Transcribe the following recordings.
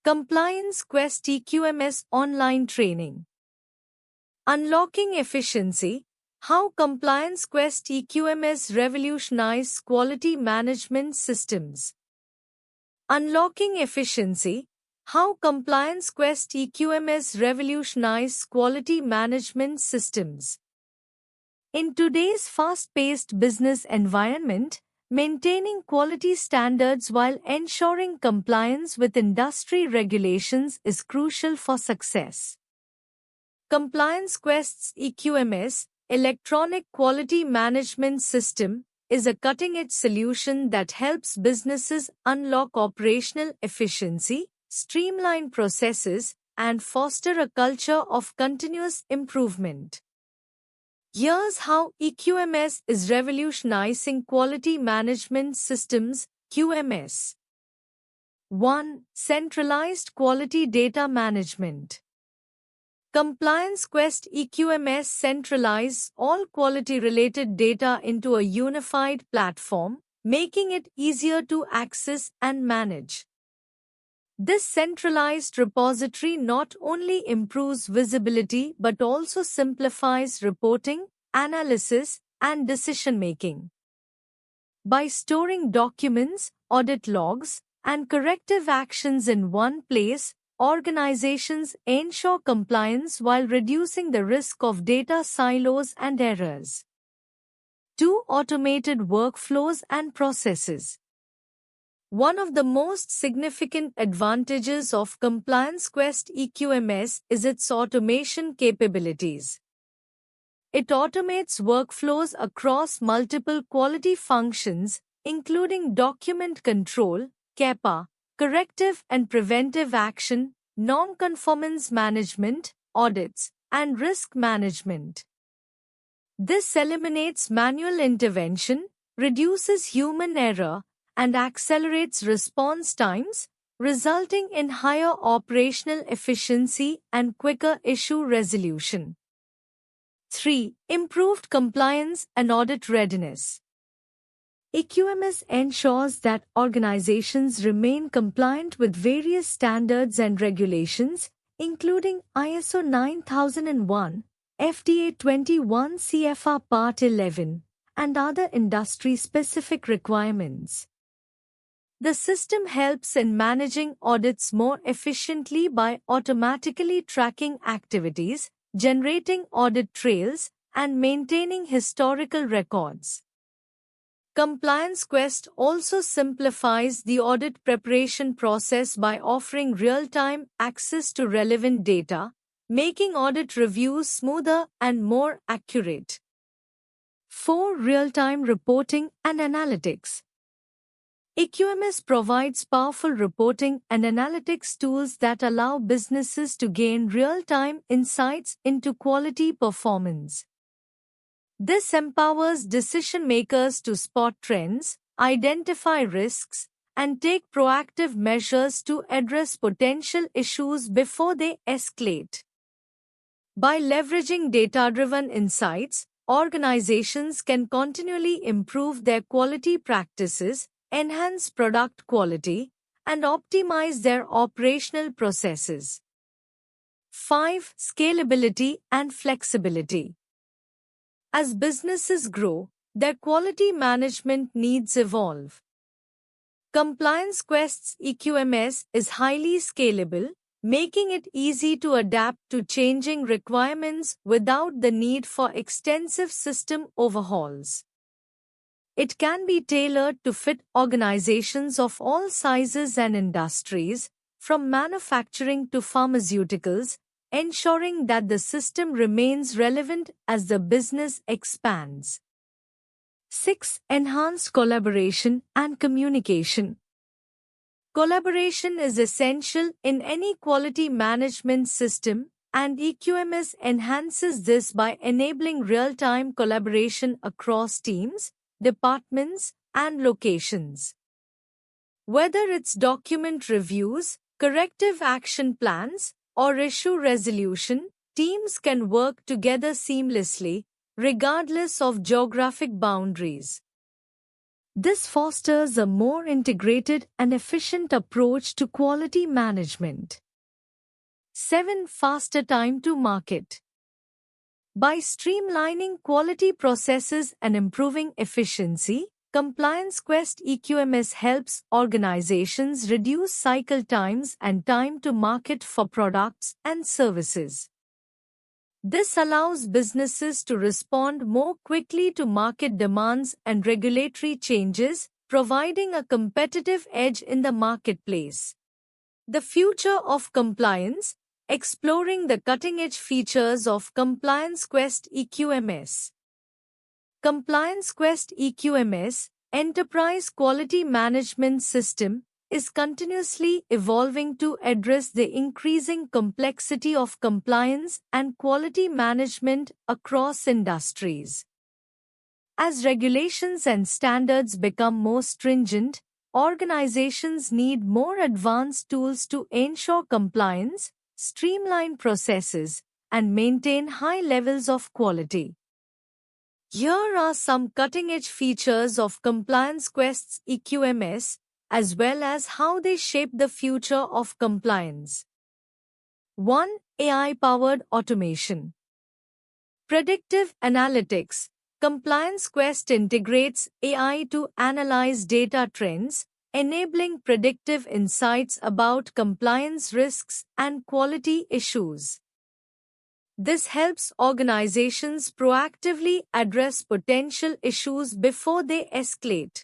Compliance Quest EQMS Online Training. Unlocking Efficiency: How Compliance Quest EQMS Revolutionize Quality Management Systems. Unlocking Efficiency: How Compliance Quest EQMS Revolutionize Quality Management Systems. In today's fast-paced business environment, maintaining quality standards while ensuring compliance with industry regulations is crucial for success. Compliance Quest's EQMS, Electronic Quality Management System, is a cutting-edge solution that helps businesses unlock operational efficiency, streamline processes, and foster a culture of continuous improvement. Here's how EQMS is revolutionizing quality management systems. QMS. 1. Centralized Quality Data Management. Compliance Quest EQMS centralizes all quality-related data into a unified platform, making it easier to access and manage. This centralized repository not only improves visibility but also simplifies reporting, analysis, and decision-making. By storing documents, audit logs, and corrective actions in one place, organizations ensure compliance while reducing the risk of data silos and errors. 2. Automated workflows and processes. One of the most significant advantages of Compliance Quest EQMS is its automation capabilities. It automates workflows across multiple quality functions, including document control, CAPA, corrective and preventive action, non-conformance management, audits, and risk management. This eliminates manual intervention, reduces human error, and accelerates response times, resulting in higher operational efficiency and quicker issue resolution. 3. Improved compliance and audit readiness. EQMS ensures that organizations remain compliant with various standards and regulations, including ISO 9001, FDA 21 CFR Part 11, and other industry-specific requirements. The system helps in managing audits more efficiently by automatically tracking activities, generating audit trails, and maintaining historical records. Compliance Quest also simplifies the audit preparation process by offering real-time access to relevant data, making audit reviews smoother and more accurate. 4. Real-time reporting and analytics. EQMS provides powerful reporting and analytics tools that allow businesses to gain real-time insights into quality performance. This empowers decision-makers to spot trends, identify risks, and take proactive measures to address potential issues before they escalate. By leveraging data-driven insights, organizations can continually improve their quality practices, enhance product quality, and optimize their operational processes. 5. Scalability and flexibility. As businesses grow, their quality management needs evolve. Compliance Quest's EQMS is highly scalable, making it easy to adapt to changing requirements without the need for extensive system overhauls. It can be tailored to fit organizations of all sizes and industries, from manufacturing to pharmaceuticals, ensuring that the system remains relevant as the business expands. 6. Enhanced collaboration and communication. Collaboration is essential in any quality management system, and EQMS enhances this by enabling real-time collaboration across teams, departments, and locations. Whether it's document reviews, corrective action plans, or issue resolution, teams can work together seamlessly, regardless of geographic boundaries. This fosters a more integrated and efficient approach to quality management. 7. Faster time to market. By streamlining quality processes and improving efficiency, Compliance Quest EQMS helps organizations reduce cycle times and time to market for products and services. This allows businesses to respond more quickly to market demands and regulatory changes, providing a competitive edge in the marketplace. The future of compliance, exploring the cutting-edge features of Compliance Quest EQMS. Compliance Quest EQMS, Enterprise Quality Management System, is continuously evolving to address the increasing complexity of compliance and quality management across industries. As regulations and standards become more stringent, organizations need more advanced tools to ensure compliance, streamline processes, and maintain high levels of quality. Here are some cutting-edge features of Compliance Quest's EQMS, as well as how they shape the future of compliance. 1. AI-powered automation. Predictive analytics. Compliance Quest integrates AI to analyze data trends, enabling predictive insights about compliance risks and quality issues. This helps organizations proactively address potential issues before they escalate.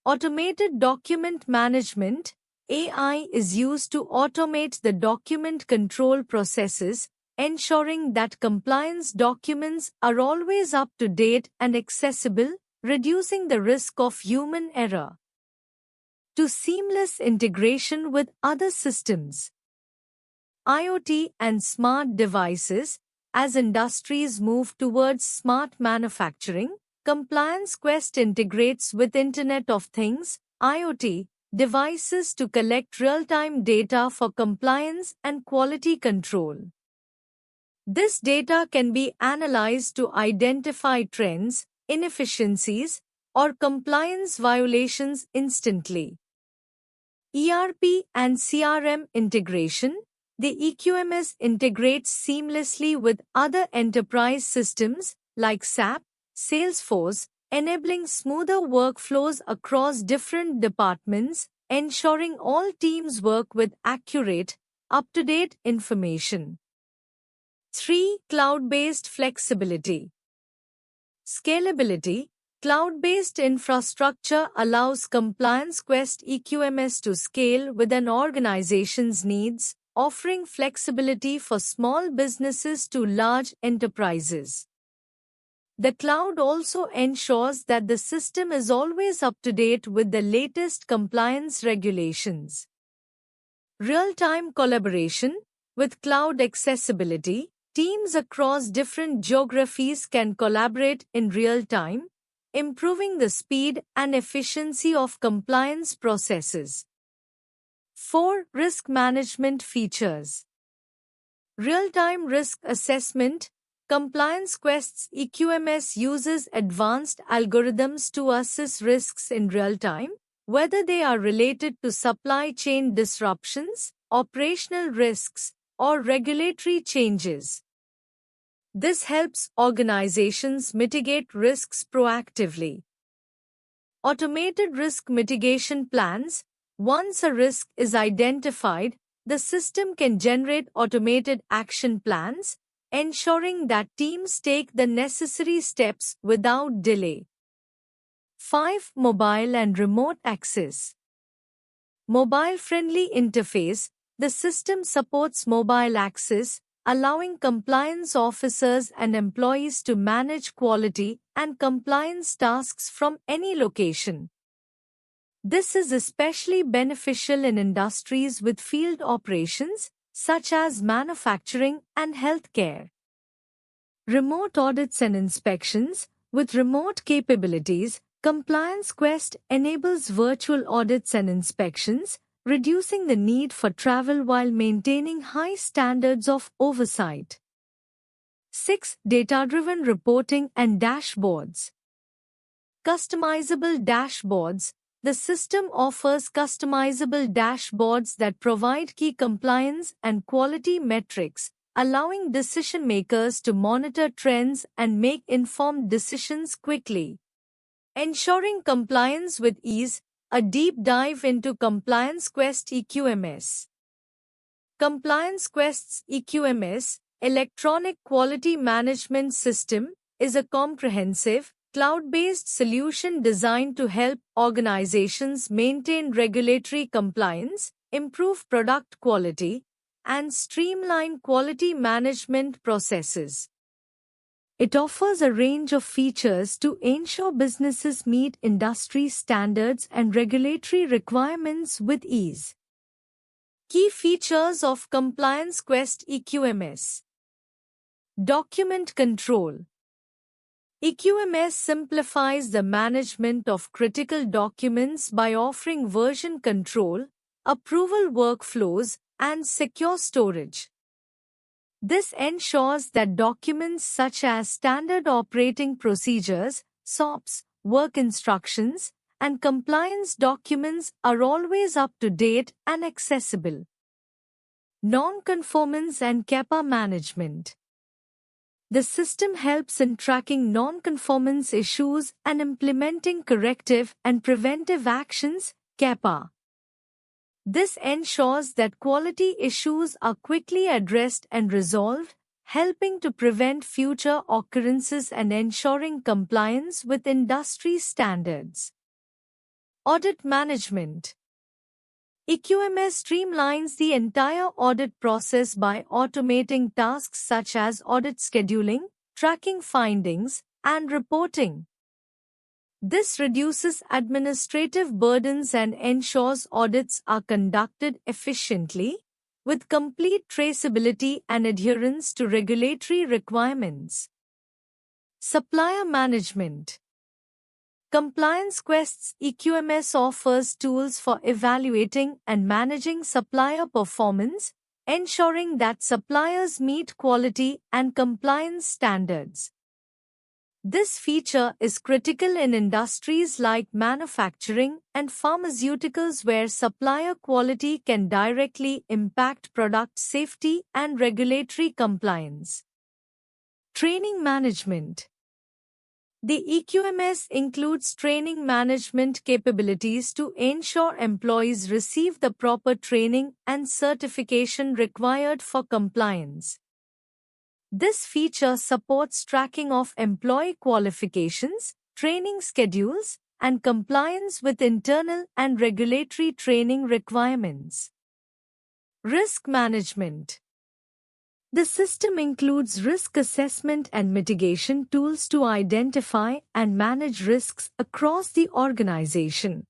Automated document management. AI is used to automate the document control processes, ensuring that compliance documents are always up to date and accessible, reducing the risk of human error. 2. Seamless integration with other systems. IoT and smart devices. As industries move towards smart manufacturing, Compliance Quest integrates with Internet of Things (IoT) devices to collect real-time data for compliance and quality control. This data can be analyzed to identify trends, inefficiencies, or compliance violations instantly. ERP and CRM integration. The EQMS integrates seamlessly with other enterprise systems like SAP, Salesforce, enabling smoother workflows across different departments, ensuring all teams work with accurate, up-to-date information. 3. Cloud-based flexibility. Scalability. Cloud-based infrastructure allows Compliance Quest EQMS to scale with an organization's needs, offering flexibility for small businesses to large enterprises. The cloud also ensures that the system is always up to date with the latest compliance regulations. Real-time collaboration. With cloud accessibility, teams across different geographies can collaborate in real time, improving the speed and efficiency of compliance processes. 4. Risk management features. Real-time risk assessment. Compliance Quest's EQMS uses advanced algorithms to assess risks in real time, whether they are related to supply chain disruptions, operational risks, or regulatory changes. This helps organizations mitigate risks proactively. Automated risk mitigation plans. Once a risk is identified, the system can generate automated action plans, ensuring that teams take the necessary steps without delay. 5. Mobile and remote access. Mobile-friendly interface. The system supports mobile access, allowing compliance officers and employees to manage quality and compliance tasks from any location. This is especially beneficial in industries with field operations, such as manufacturing and healthcare. Remote audits and inspections. With remote capabilities, Compliance Quest enables virtual audits and inspections, reducing the need for travel while maintaining high standards of oversight. 6. Data-driven reporting and dashboards. Customizable dashboards. The system offers customizable dashboards that provide key compliance and quality metrics, allowing decision makers to monitor trends and make informed decisions quickly. Ensuring compliance with ease. A deep dive into Compliance Quest EQMS. Compliance Quest's EQMS, Electronic Quality Management System, is a comprehensive, cloud-based solution designed to help organizations maintain regulatory compliance, improve product quality, and streamline quality management processes. It offers a range of features to ensure businesses meet industry standards and regulatory requirements with ease. Key features of Compliance Quest EQMS. Document control. EQMS simplifies the management of critical documents by offering version control, approval workflows, and secure storage. This ensures that documents such as standard operating procedures, SOPs, work instructions, and compliance documents are always up to date and accessible. Non-conformance and CAPA management. The system helps in tracking non-conformance issues and implementing corrective and preventive actions, CAPA. This ensures that quality issues are quickly addressed and resolved, helping to prevent future occurrences and ensuring compliance with industry standards. Audit management. EQMS streamlines the entire audit process by automating tasks such as audit scheduling, tracking findings, and reporting. This reduces administrative burdens and ensures audits are conducted efficiently, with complete traceability and adherence to regulatory requirements. Supplier management. Compliance Quest's EQMS offers tools for evaluating and managing supplier performance, ensuring that suppliers meet quality and compliance standards. This feature is critical in industries like manufacturing and pharmaceuticals where supplier quality can directly impact product safety and regulatory compliance. Training management. The EQMS includes training management capabilities to ensure employees receive the proper training and certification required for compliance. This feature supports tracking of employee qualifications, training schedules, and compliance with internal and regulatory training requirements. Risk management. The system includes risk assessment and mitigation tools to identify and manage risks across the organization.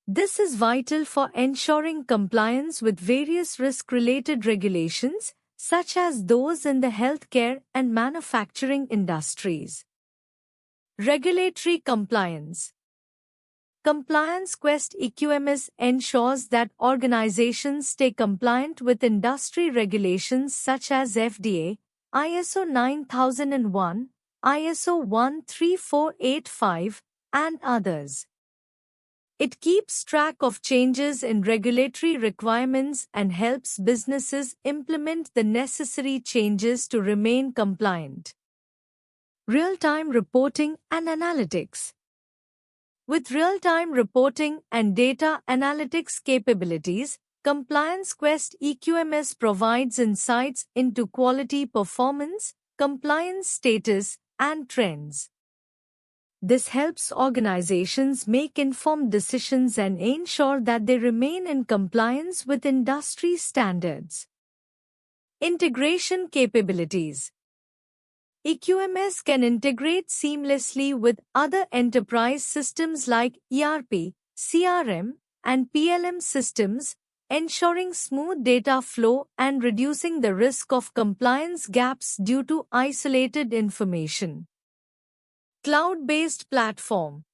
This is vital for ensuring compliance with various risk-related regulations, such as those in the healthcare and manufacturing industries. Regulatory compliance. Compliance Quest EQMS ensures that organizations stay compliant with industry regulations such as FDA, ISO 9001, ISO 13485, and others. It keeps track of changes in regulatory requirements and helps businesses implement the necessary changes to remain compliant. Real-time reporting and analytics. With real-time reporting and data analytics capabilities, Compliance Quest EQMS provides insights into quality performance, compliance status, and trends. This helps organizations make informed decisions and ensure that they remain in compliance with industry standards. Integration capabilities. EQMS can integrate seamlessly with other enterprise systems like ERP, CRM, and PLM systems, ensuring smooth data flow and reducing the risk of compliance gaps due to isolated information. Cloud-based platform.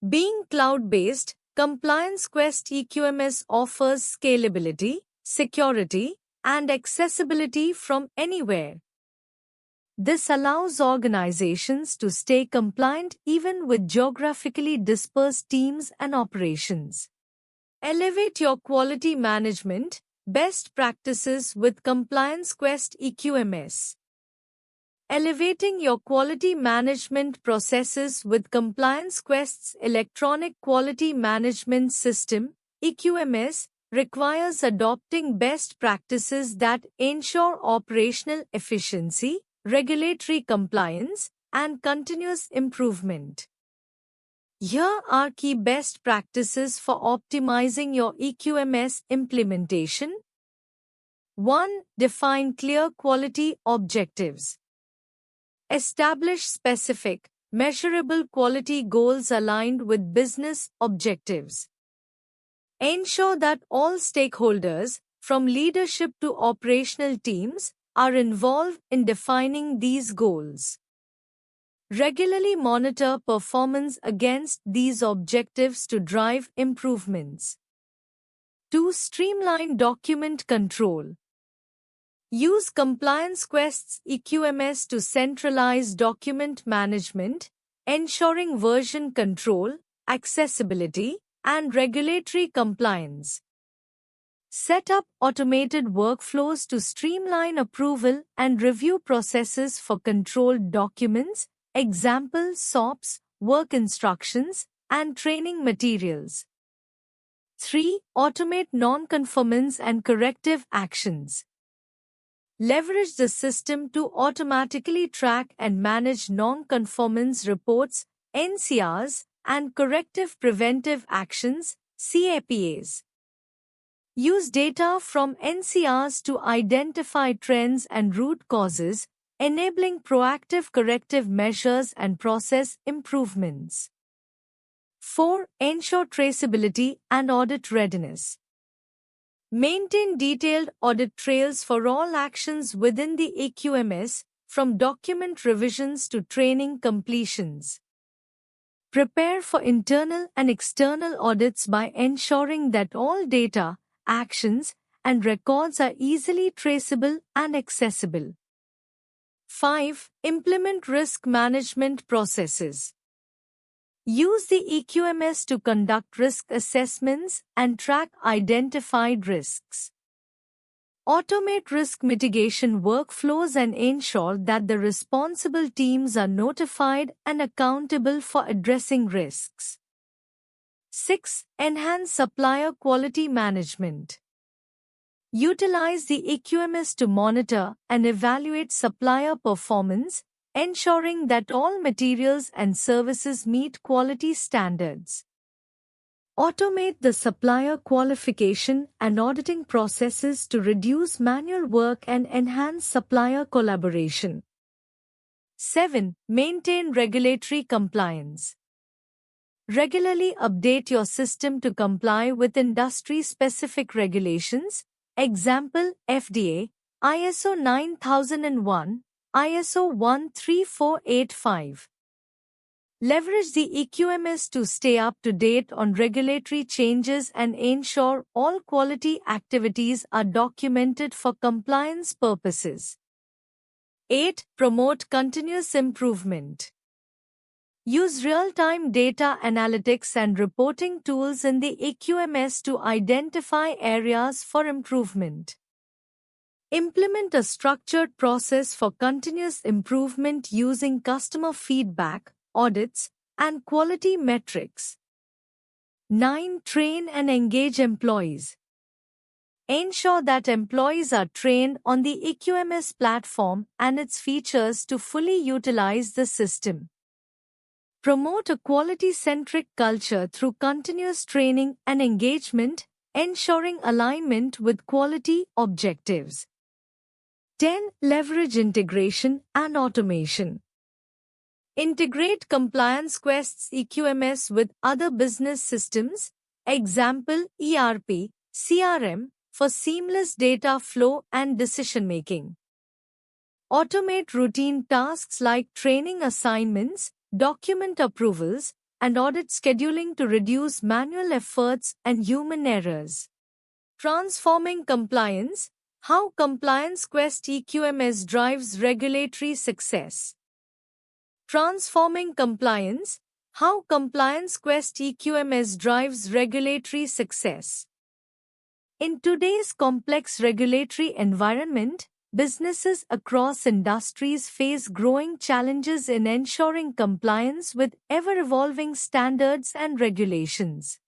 Being cloud-based, Compliance Quest EQMS offers scalability, security, and accessibility from anywhere. This allows organizations to stay compliant even with geographically dispersed teams and operations. Elevate your quality management best practices with Compliance Quest EQMS. Elevating your quality management processes with Compliance Quest's Electronic Quality Management System EQMS requires adopting best practices that ensure operational efficiency, regulatory compliance, and continuous improvement. Here are key best practices for optimizing your EQMS implementation. 1. Define clear quality objectives. Establish specific, measurable quality goals aligned with business objectives. Ensure that all stakeholders, from leadership to operational teams, are involved in defining these goals. Regularly monitor performance against these objectives to drive improvements. 2. Streamline document control. Use Compliance Quest's EQMS to centralize document management, ensuring version control, accessibility, and regulatory compliance. Set up automated workflows to streamline approval and review processes for controlled documents, example SOPs, work instructions, and training materials. 3. Automate non-conformance and corrective actions. Leverage the system to automatically track and manage non-conformance reports, NCRs, and corrective preventive actions, CAPAs. Use data from NCRs to identify trends and root causes, enabling proactive corrective measures and process improvements. 4. Ensure traceability and audit readiness. Maintain detailed audit trails for all actions within the EQMS, from document revisions to training completions. Prepare for internal and external audits by ensuring that all data, actions, and records are easily traceable and accessible. 5. Implement risk management processes. Use the EQMS to conduct risk assessments and track identified risks. Automate risk mitigation workflows and ensure that the responsible teams are notified and accountable for addressing risks. 6. Enhance supplier quality management. Utilize the EQMS to monitor and evaluate supplier performance, ensuring that all materials and services meet quality standards. Automate the supplier qualification and auditing processes to reduce manual work and enhance supplier collaboration. 7. Maintain regulatory compliance. Regularly update your system to comply with industry-specific regulations, example FDA, ISO 9001, ISO 13485. Leverage the EQMS to stay up to date on regulatory changes and ensure all quality activities are documented for compliance purposes. 8. Promote continuous improvement. Use real-time data analytics and reporting tools in the EQMS to identify areas for improvement. Implement a structured process for continuous improvement using customer feedback, audits, and quality metrics. 9. Train and engage employees. Ensure that employees are trained on the EQMS platform and its features to fully utilize the system. Promote a quality-centric culture through continuous training and engagement, ensuring alignment with quality objectives. 10. Leverage integration and automation. Integrate Compliance Quest's EQMS with other business systems, example ERP, CRM, for seamless data flow and decision-making. Automate routine tasks like training assignments, document approvals, and audit scheduling to reduce manual efforts and human errors. Transforming compliance, How Compliance Quest EQMS drives regulatory success. Transforming compliance. How Compliance Quest EQMS drives regulatory success. In today's complex regulatory environment, businesses across industries face growing challenges in ensuring compliance with ever-evolving standards and regulations.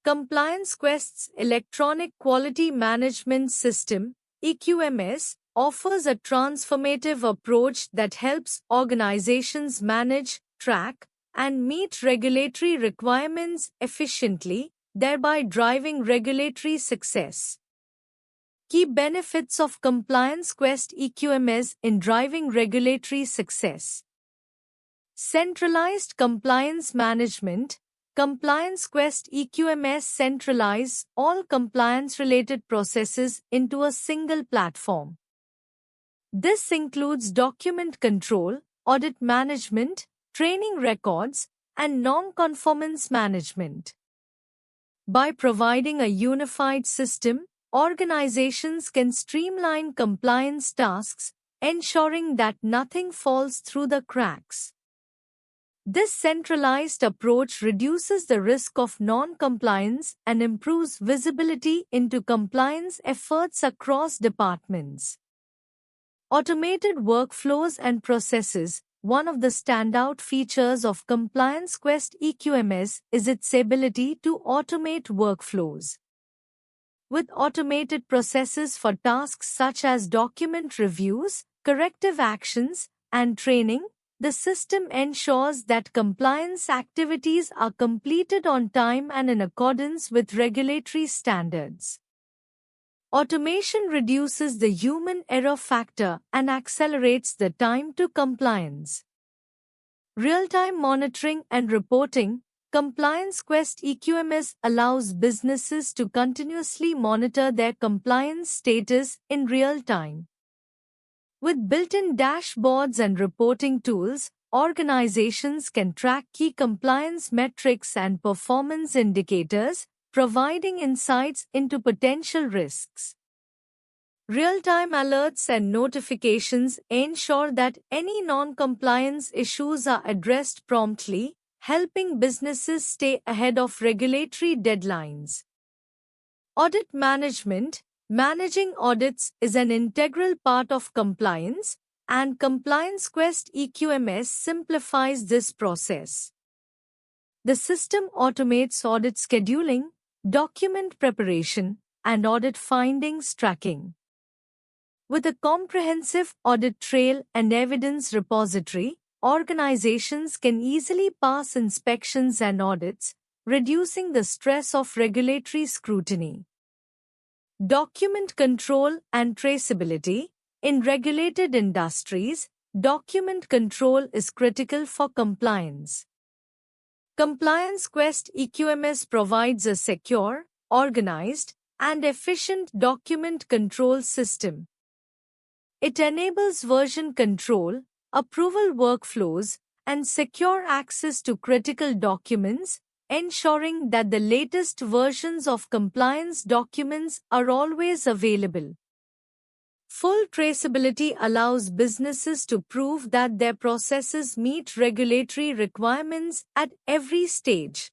Compliance Quest's Electronic Quality Management System, EQMS, offers a transformative approach that helps organizations manage, track, and meet regulatory requirements efficiently, thereby driving regulatory success. Key benefits of Compliance Quest EQMS in driving regulatory success. Centralized compliance management. Compliance Quest EQMS centralizes all compliance-related processes into a single platform. This includes document control, audit management, training records, and non-conformance management. By providing a unified system, organizations can streamline compliance tasks, ensuring that nothing falls through the cracks. This centralized approach reduces the risk of non-compliance and improves visibility into compliance efforts across departments. Automated workflows and processes. One of the standout features of Compliance Quest EQMS is its ability to automate workflows. With automated processes for tasks such as document reviews, corrective actions, and training, the system ensures that compliance activities are completed on time and in accordance with regulatory standards. Automation reduces the human error factor and accelerates the time to compliance. Real-time monitoring and reporting. Compliance Quest EQMS allows businesses to continuously monitor their compliance status in real time. With built-in dashboards and reporting tools, organizations can track key compliance metrics and performance indicators, providing insights into potential risks. Real-time alerts and notifications ensure that any non-compliance issues are addressed promptly, helping businesses stay ahead of regulatory deadlines. Audit management. Managing audits is an integral part of compliance, and Compliance Quest EQMS simplifies this process. The system automates audit scheduling, document preparation, and audit findings tracking. With a comprehensive audit trail and evidence repository, organizations can easily pass inspections and audits, reducing the stress of regulatory scrutiny. Document control and traceability. In regulated industries, document control is critical for compliance. Compliance Quest EQMS provides a secure, organized, and efficient document control system. It enables version control, approval workflows, and secure access to critical documents, ensuring that the latest versions of compliance documents are always available. Full traceability allows businesses to prove that their processes meet regulatory requirements at every stage.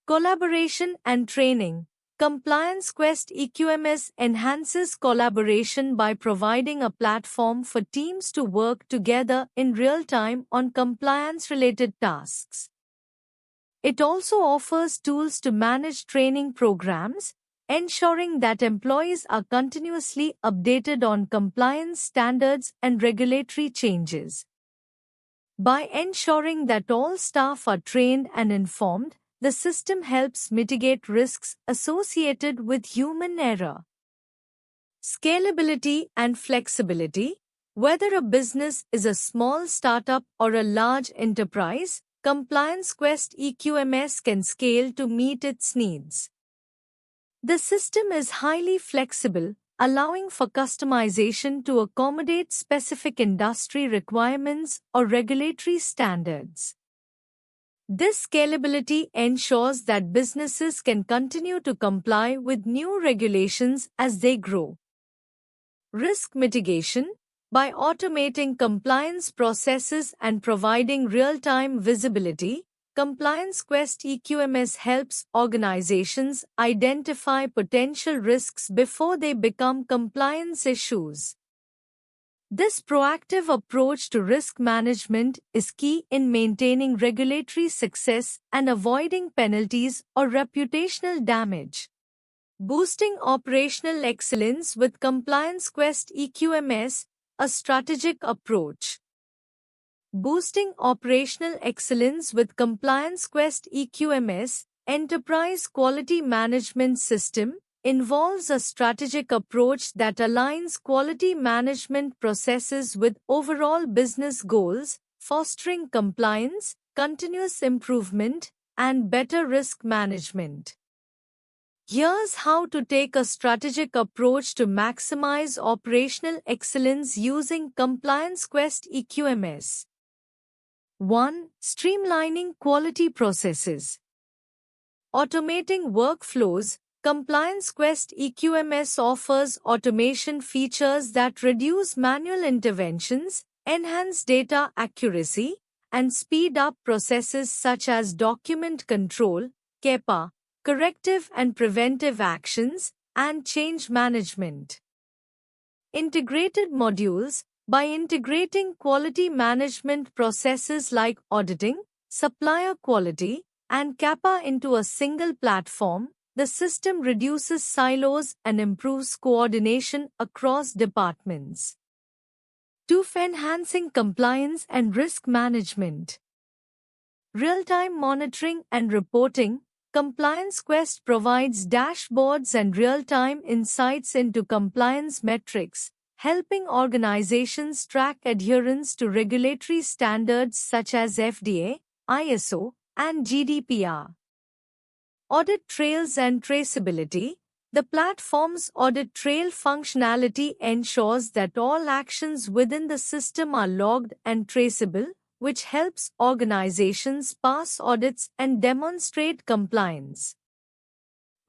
Collaboration and training. Compliance Quest EQMS enhances collaboration by providing a platform for teams to work together in real time on compliance-related tasks. It also offers tools to manage training programs, ensuring that employees are continuously updated on compliance standards and regulatory changes. By ensuring that all staff are trained and informed, the system helps mitigate risks associated with human error. Scalability and flexibility. Whether a business is a small startup or a large enterprise, Compliance Quest EQMS can scale to meet its needs. The system is highly flexible, allowing for customization to accommodate specific industry requirements or regulatory standards. This scalability ensures that businesses can continue to comply with new regulations as they grow. Risk mitigation. By automating compliance processes and providing real-time visibility, Compliance Quest EQMS helps organizations identify potential risks before they become compliance issues. This proactive approach to risk management is key in maintaining regulatory success and avoiding penalties or reputational damage. Boosting operational excellence with Compliance Quest EQMS, a strategic approach. Boosting operational excellence with Compliance Quest EQMS, Enterprise Quality Management System, involves a strategic approach that aligns quality management processes with overall business goals, fostering compliance, continuous improvement, and better risk management. Here's how to take a strategic approach to maximize operational excellence using Compliance Quest EQMS. 1. Streamlining quality processes. Automating workflows. Compliance Quest EQMS offers automation features that reduce manual interventions, enhance data accuracy, and speed up processes such as document control, CAPA, corrective and preventive actions, and change management. Integrated modules. By integrating quality management processes like auditing, supplier quality, and CAPA into a single platform, the system reduces silos and improves coordination across departments. 2. Enhancing compliance and risk management. Real-time monitoring and reporting. Compliance Quest provides dashboards and real-time insights into compliance metrics, helping organizations track adherence to regulatory standards such as FDA, ISO, and GDPR. Audit trails and traceability. The platform's audit trail functionality ensures that all actions within the system are logged and traceable, which helps organizations pass audits and demonstrate compliance.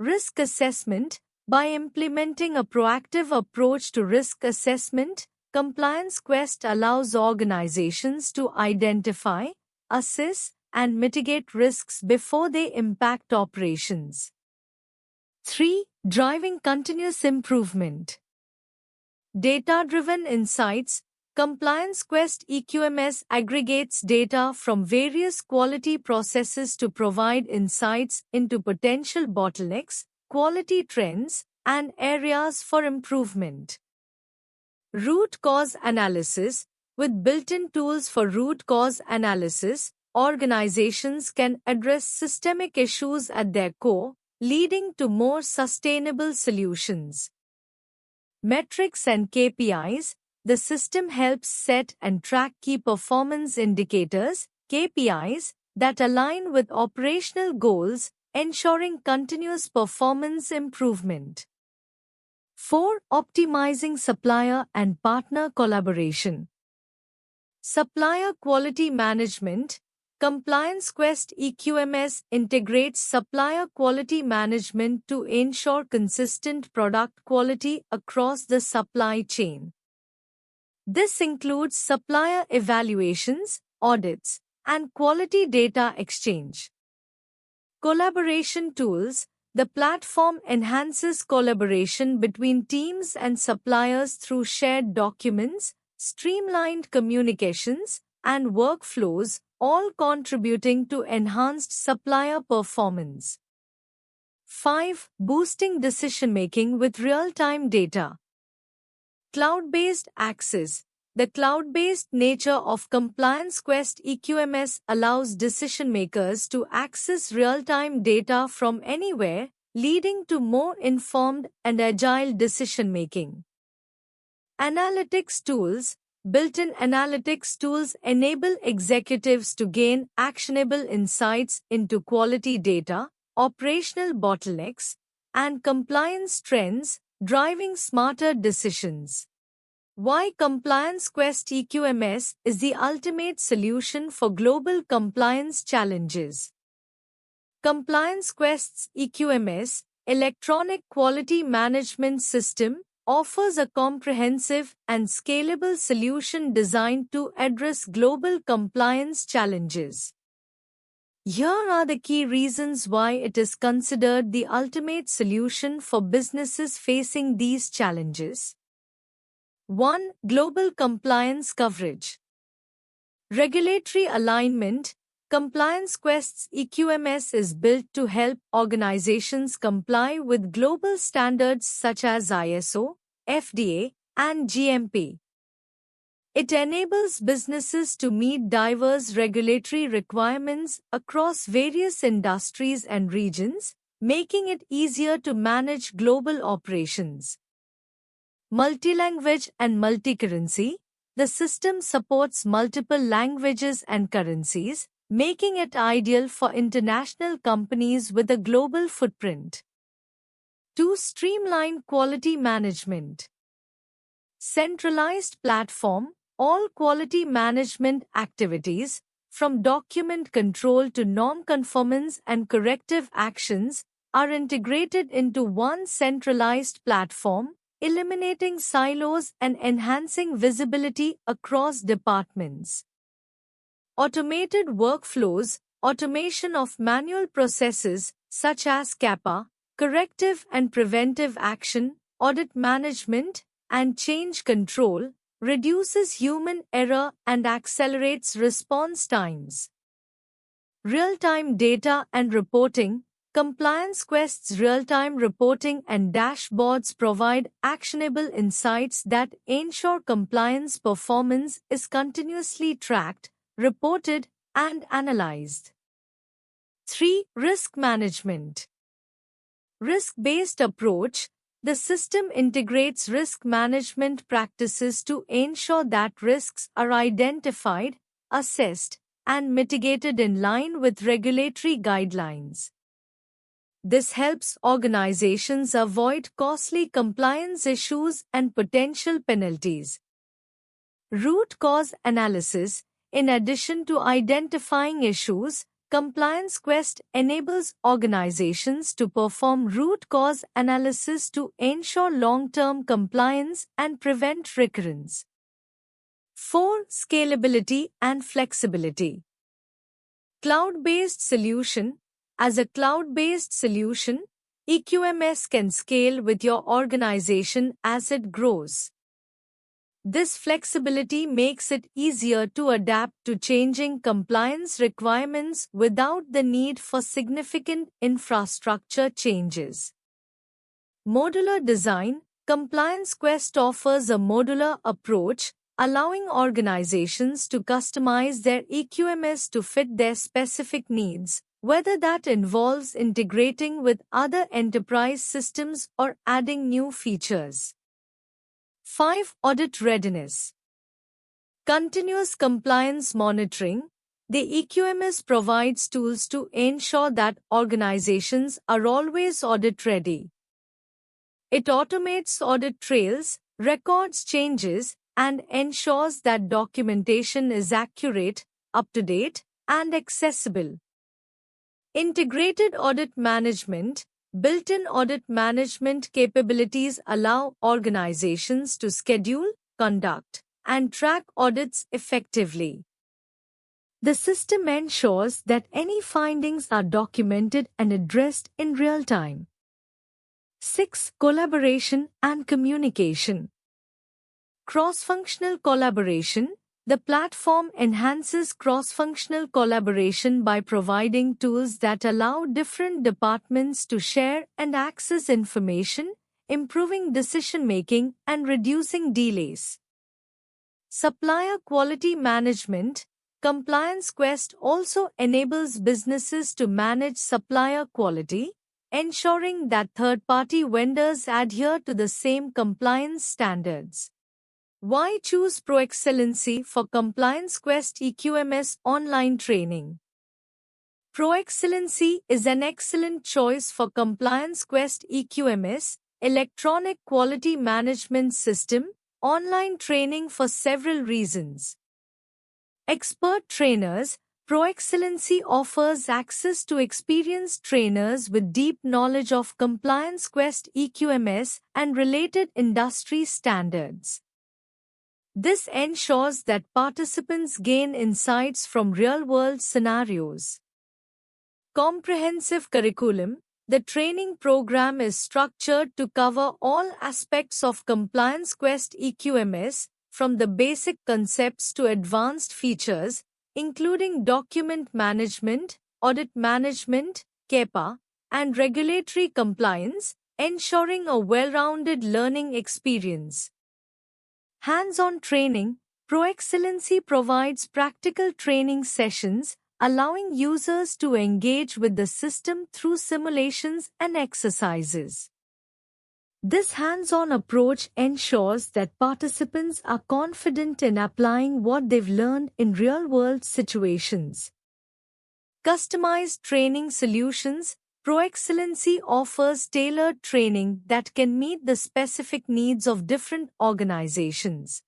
Risk assessment. By implementing a proactive approach to risk assessment, Compliance Quest allows organizations to identify, assess, and mitigate risks before they impact operations. 3. Driving continuous improvement. Data-driven insights. Compliance Quest EQMS aggregates data from various quality processes to provide insights into potential bottlenecks, quality trends, and areas for improvement. Root cause analysis. With built-in tools for root cause analysis, organizations can address systemic issues at their core, leading to more sustainable solutions. Metrics and KPIs. The system helps set and track key performance indicators, KPIs, that align with operational goals, ensuring continuous performance improvement. 4. Optimizing supplier and partner collaboration. Supplier quality management. Compliance Quest EQMS integrates supplier quality management to ensure consistent product quality across the supply chain. This includes supplier evaluations, audits, and quality data exchange. Collaboration tools. The platform enhances collaboration between teams and suppliers through shared documents, streamlined communications, and workflows, all contributing to enhanced supplier performance. 5. Boosting decision-making with real-time data. Cloud-based access. The cloud-based nature of Compliance Quest EQMS allows decision-makers to access real-time data from anywhere, leading to more informed and agile decision-making. Analytics tools. Built-in analytics tools enable executives to gain actionable insights into quality data, operational bottlenecks, and compliance trends, driving smarter decisions. Why Compliance Quest EQMS is the ultimate solution for global compliance challenges. Compliance Quest's EQMS, Electronic Quality Management System, offers a comprehensive and scalable solution designed to address global compliance challenges. Here are the key reasons why it is considered the ultimate solution for businesses facing these challenges. 1. Global compliance coverage. Regulatory alignment. Compliance Quest's EQMS is built to help organizations comply with global standards such as ISO, FDA, and GMP. It enables businesses to meet diverse regulatory requirements across various industries and regions, making it easier to manage global operations. Multilanguage and multicurrency. The system supports multiple languages and currencies, making it ideal for international companies with a global footprint. 2. Streamline quality management. Centralized platform. All quality management activities, from document control to non-conformance and corrective actions, are integrated into one centralized platform, eliminating silos and enhancing visibility across departments. Automated workflows. Automation of manual processes such as CAPA, corrective and preventive action, audit management, and change control, reduces human error and accelerates response times. Real-time data and reporting. Compliance Quest's real-time reporting and dashboards provide actionable insights that ensure compliance performance is continuously tracked, reported, and analyzed. 3. Risk management. Risk-based approach. The system integrates risk management practices to ensure that risks are identified, assessed, and mitigated in line with regulatory guidelines. This helps organizations avoid costly compliance issues and potential penalties. Root cause analysis. In addition to identifying issues, Compliance Quest enables organizations to perform root cause analysis to ensure long-term compliance and prevent recurrence. 4. Scalability and flexibility. Cloud-based solution. As a cloud-based solution, EQMS can scale with your organization as it grows. This flexibility makes it easier to adapt to changing compliance requirements without the need for significant infrastructure changes. Modular design. Compliance Quest offers a modular approach, allowing organizations to customize their EQMS to fit their specific needs, whether that involves integrating with other enterprise systems or adding new features. 5. Audit readiness. Continuous compliance monitoring. The EQMS provides tools to ensure that organizations are always audit ready. It automates audit trails, records changes, and ensures that documentation is accurate, up-to-date, and accessible. Integrated audit management. Built-in audit management capabilities allow organizations to schedule, conduct, and track audits effectively. The system ensures that any findings are documented and addressed in real time. 6. Collaboration and communication. Cross-functional collaboration. The platform enhances cross-functional collaboration by providing tools that allow different departments to share and access information, improving decision-making and reducing delays. Supplier quality management. Compliance Quest also enables businesses to manage supplier quality, ensuring that third-party vendors adhere to the same compliance standards. Why choose ProExcellency for Compliance Quest EQMS online training? ProExcellency is an excellent choice for Compliance Quest EQMS, electronic quality management system, online training for several reasons. Expert trainers. ProExcellency offers access to experienced trainers with deep knowledge of Compliance Quest EQMS and related industry standards. This ensures that participants gain insights from real-world scenarios. Comprehensive curriculum. The training program is structured to cover all aspects of Compliance Quest EQMS, from the basic concepts to advanced features, including document management, audit management, CAPA, and regulatory compliance, ensuring a well-rounded learning experience. Hands-on training. ProExcellency provides practical training sessions, allowing users to engage with the system through simulations and exercises. This hands-on approach ensures that participants are confident in applying what they've learned in real-world situations. Customized training solutions. ProExcellency offers tailored training that can meet the specific needs of different organizations.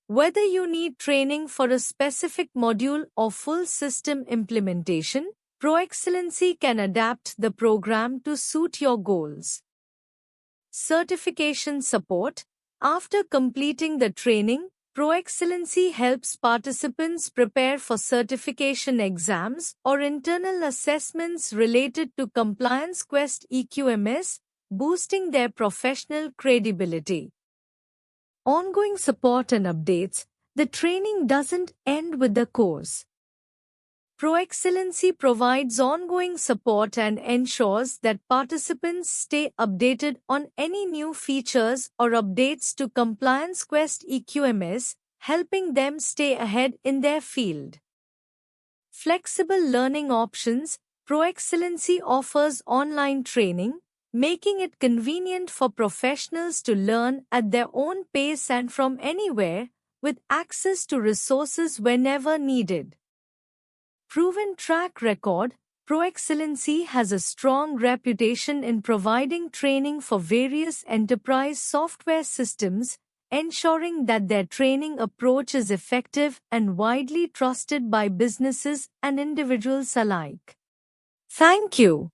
Whether you need training for a specific module or full system implementation, ProExcellency can adapt the program to suit your goals. Certification support. After completing the training, ProExcellency helps participants prepare for certification exams or internal assessments related to Compliance Quest EQMS, boosting their professional credibility. Ongoing support and updates. The training doesn't end with the course. ProExcellency provides ongoing support and ensures that participants stay updated on any new features or updates to Compliance Quest EQMS, helping them stay ahead in their field. Flexible learning options. ProExcellency offers online training, making it convenient for professionals to learn at their own pace and from anywhere, with access to resources whenever needed. Proven track record. ProExcellency has a strong reputation in providing training for various enterprise software systems, ensuring that their training approach is effective and widely trusted by businesses and individuals alike. Thank you.